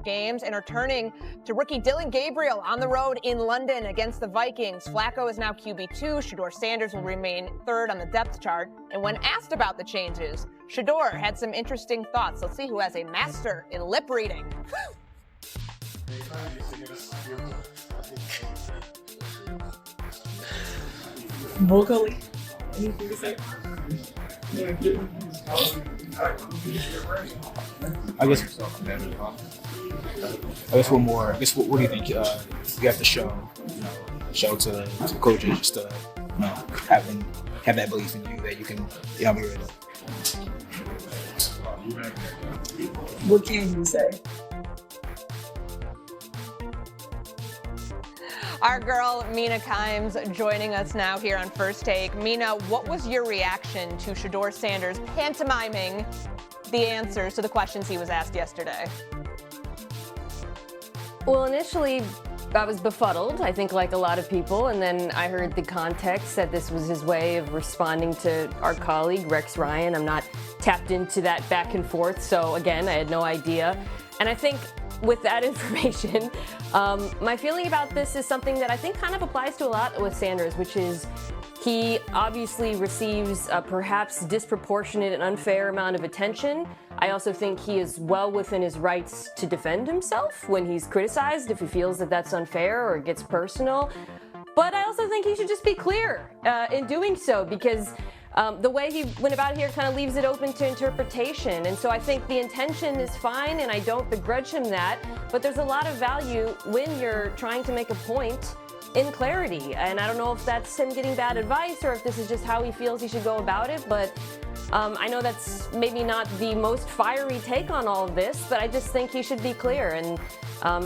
games and are turning to rookie Dillon Gabriel on the road in London against the Vikings. Flacco is now QB2. Shedeur Sanders will remain third on the depth chart. And when asked about the changes, Shedeur had some interesting thoughts. Let's see who has a master in lip reading. Vocally, anything to say? I guess one more. I guess what do you think? You have to show to the coaches just to have that belief in you that you can be ready. What can you say? Our girl, Mina Kimes, joining us now here on First Take. Mina, what was your reaction to Shedeur Sanders pantomiming the answers to the questions he was asked yesterday? Well, initially, I was befuddled, I think like a lot of people, and then I heard the context that this was his way of responding to our colleague, Rex Ryan. I'm not tapped into that back and forth, so again, I had no idea. And I think with that information, my feeling about this is something that I think kind of applies to a lot with Sanders, which is he obviously receives a perhaps disproportionate and unfair amount of attention. I also think he is well within his rights to defend himself when he's criticized, if he feels that that's unfair or it gets personal. But I also think he should just be clear in doing so, because the way he went about here kind of leaves it open to interpretation. And so I think the intention is fine, and I don't begrudge him that. But there's a lot of value when you're trying to make a point in clarity. And I don't know if that's him getting bad advice or if this is just how he feels he should go about it. But I know that's maybe not the most fiery take on all of this, but I just think he should be clear. And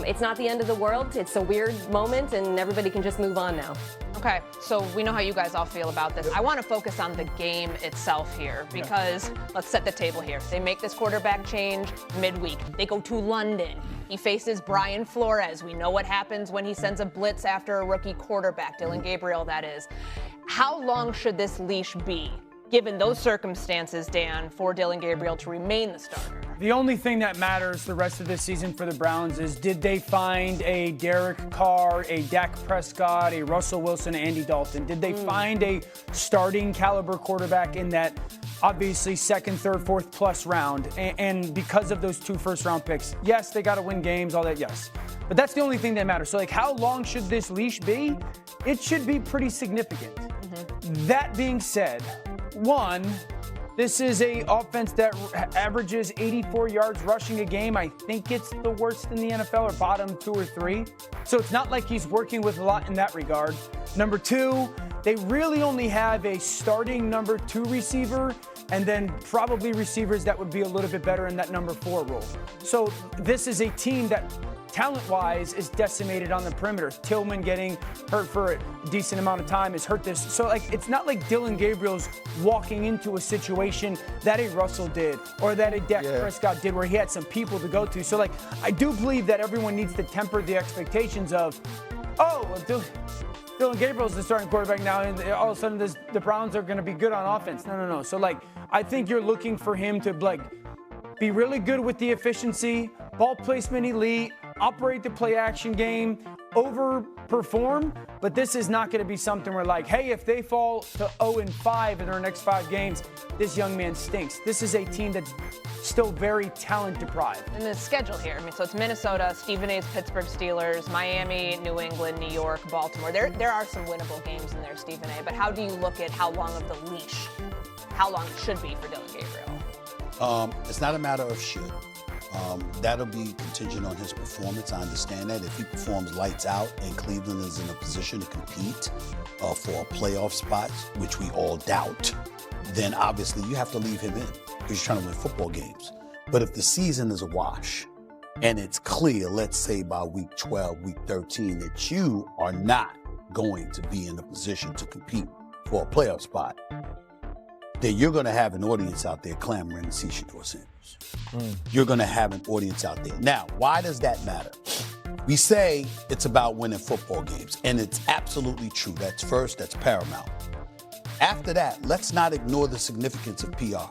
it's not the end of the world. It's a weird moment, and everybody can just move on now. Okay, so we know how you guys all feel about this. I want to focus on the game itself here because let's set the table here. They make this quarterback change midweek. They go to London. He faces Brian Flores. We know what happens when he sends a blitz after a rookie quarterback, Dillon Gabriel, that is. How long should this leash be, given those circumstances, Dan, for Dillon Gabriel to remain the starter? The only thing that matters the rest of this season for the Browns is, did they find a Derek Carr, a Dak Prescott, a Russell Wilson, Andy Dalton? Did they find a starting caliber quarterback in that obviously second, third, fourth plus round? And because of those 2 first-round picks, yes, they got to win games, all that, yes. But that's the only thing that matters. So, how long should this leash be? It should be pretty significant. That being said, one, this is a offense that averages 84 yards rushing a game. I think it's the worst in the NFL, or bottom 2 or 3. So it's not like he's working with a lot in that regard. Number 2, they really only have a starting number 2 receiver, and then probably receivers that would be a little bit better in that number 4 role. So this is a team that talent-wise is decimated on the perimeter. Tillman getting hurt for a decent amount of time has hurt this. So, it's not like Dillon Gabriel's walking into a situation that a Russell did or that a Dak Prescott did where he had some people to go to. So, I do believe that everyone needs to temper the expectations of, Dillon Gabriel's the starting quarterback now, and all of a sudden the Browns are going to be good on offense. No. So, I think you're looking for him to, be really good with the efficiency, ball placement elite, operate the play action game, overperform, but this is not going to be something where hey, if they fall to 0-5 in their next 5 games, this young man stinks. This is a team that's still very talent deprived. And the schedule here, so it's Minnesota, Stephen A's Pittsburgh Steelers, Miami, New England, New York, Baltimore. There are some winnable games in there, Stephen A, but how do you look at how long of the leash, how long it should be for Dillon Gabriel? It's not a matter of should. That'll be contingent on his performance. I understand that. If he performs lights out and Cleveland is in a position to compete for a playoff spot, which we all doubt, then obviously you have to leave him in because you're trying to win football games. But if the season is a wash and it's clear, let's say by week 12, week 13, that you are not going to be in a position to compete for a playoff spot, then you're going to have an audience out there clamoring to see Shedeur Sanders. You're going to have an audience out there. Now, why does that matter? We say it's about winning football games, and it's absolutely true. That's first, that's paramount. After that, let's not ignore the significance of PR.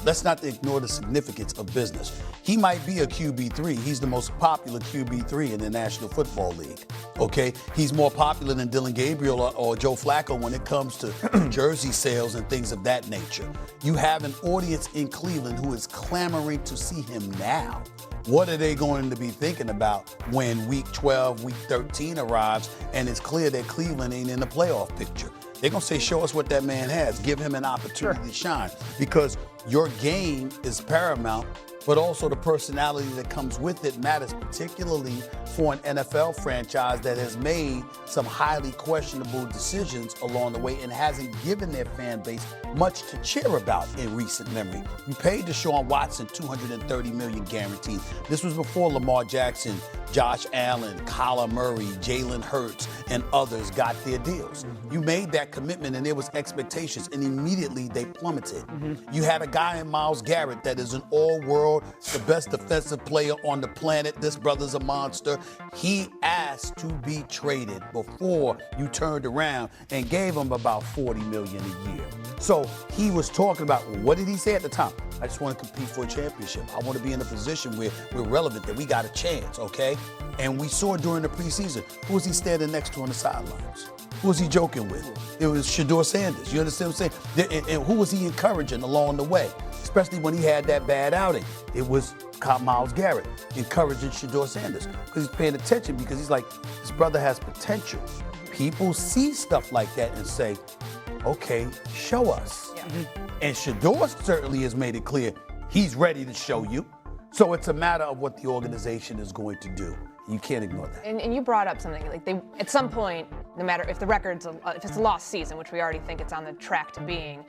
let's not ignore the significance of business. He might be a QB3. He's the most popular QB3 in the National Football League. Okay, he's more popular than Dylan Gabriel or Joe Flacco when it comes to jersey sales and things of that nature. You have an audience in Cleveland who is clamoring to see him now. What are they going to be thinking about when week 12, week 13 arrives and it's clear that Cleveland ain't in the playoff picture? They're going to say, show us what that man has. Give him an opportunity to shine, because your game is paramount, but also the personality that comes with it matters, particularly for an NFL franchise that has made some highly questionable decisions along the way and hasn't given their fan base much to cheer about in recent memory. You paid Deshaun Watson $230 million guaranteed. This was before Lamar Jackson, Josh Allen, Kyler Murray, Jalen Hurts, and others got their deals. You made that commitment and there was expectations, and immediately they plummeted. You had a guy in Myles Garrett that is an all-world, the best defensive player on the planet. This brother's a monster. He asked to be traded before you turned around and gave him about $40 million a year. So he was talking about, what did he say at the time? I just want to compete for a championship. I want to be in a position where we're relevant, that we got a chance, okay? And we saw during the preseason, who was he standing next to on the sidelines? Who was he joking with? It was Shedeur Sanders. You understand what I'm saying? And who was he encouraging along the way? Especially when he had that bad outing. It was Myles Garrett encouraging Shedeur Sanders, because he's paying attention, because he's like, this brother has potential. People see stuff like that and say, okay, show us. And Shedeur certainly has made it clear he's ready to show you. So it's a matter of what the organization is going to do. You can't ignore that. And you brought up something, like they, at some point, no matter if the record's, if it's a lost season, which we already think it's on the track to being,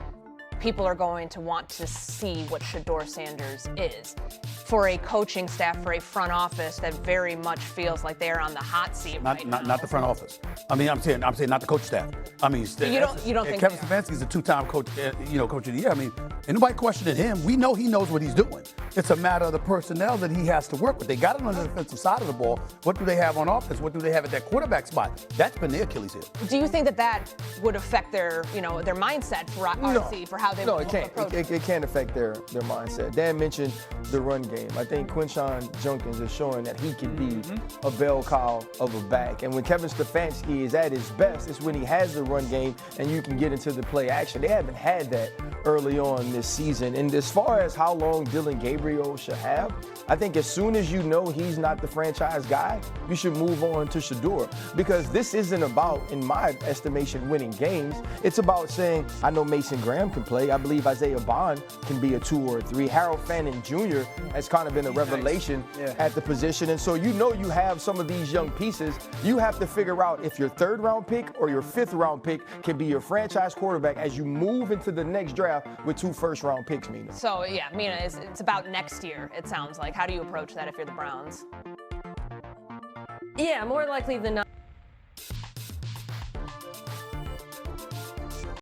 people are going to want to see what Shedeur Sanders is. For a coaching staff, for a front office that very much feels like they're on the hot seat right now. Not the front office. I mean, I'm saying not the coach staff. I mean, you don't think Kevin Stefanski's a two-time coach, coach of the year. I mean, ain't nobody questioning him. We know he knows what he's doing. It's a matter of the personnel that he has to work with. They got him on the defensive side of the ball. What do they have on offense? What do they have at that quarterback spot? That's been their Achilles heel. Do you think that would affect their, their mindset for RC, for how they No, will it can't. approach It can't affect their mindset. Dan mentioned the run game. I think Quinshon Judkins is showing that he can be a bell cow of a back. And when Kevin Stefanski is at his best, it's when he has the run game and you can get into the play action. They haven't had that early on this season. And as far as how long Dylan Gabriel should have, I think as soon as you know he's not the franchise guy, you should move on to Shedeur. Because this isn't about, in my estimation, winning games. It's about saying, I know Mason Graham can play. I believe Isaiah Bond can be a 2 or a 3. Harold Fannin Jr. has kind of been a revelation at the position. And so you have some of these young pieces. You have to figure out if your 3rd round pick or your 5th round pick can be your franchise quarterback as you move into the next draft with 2 first round picks, Mina. So, yeah, Mina, it's about next year, it sounds like. How do you approach that if you're the Browns? Yeah, more likely than not.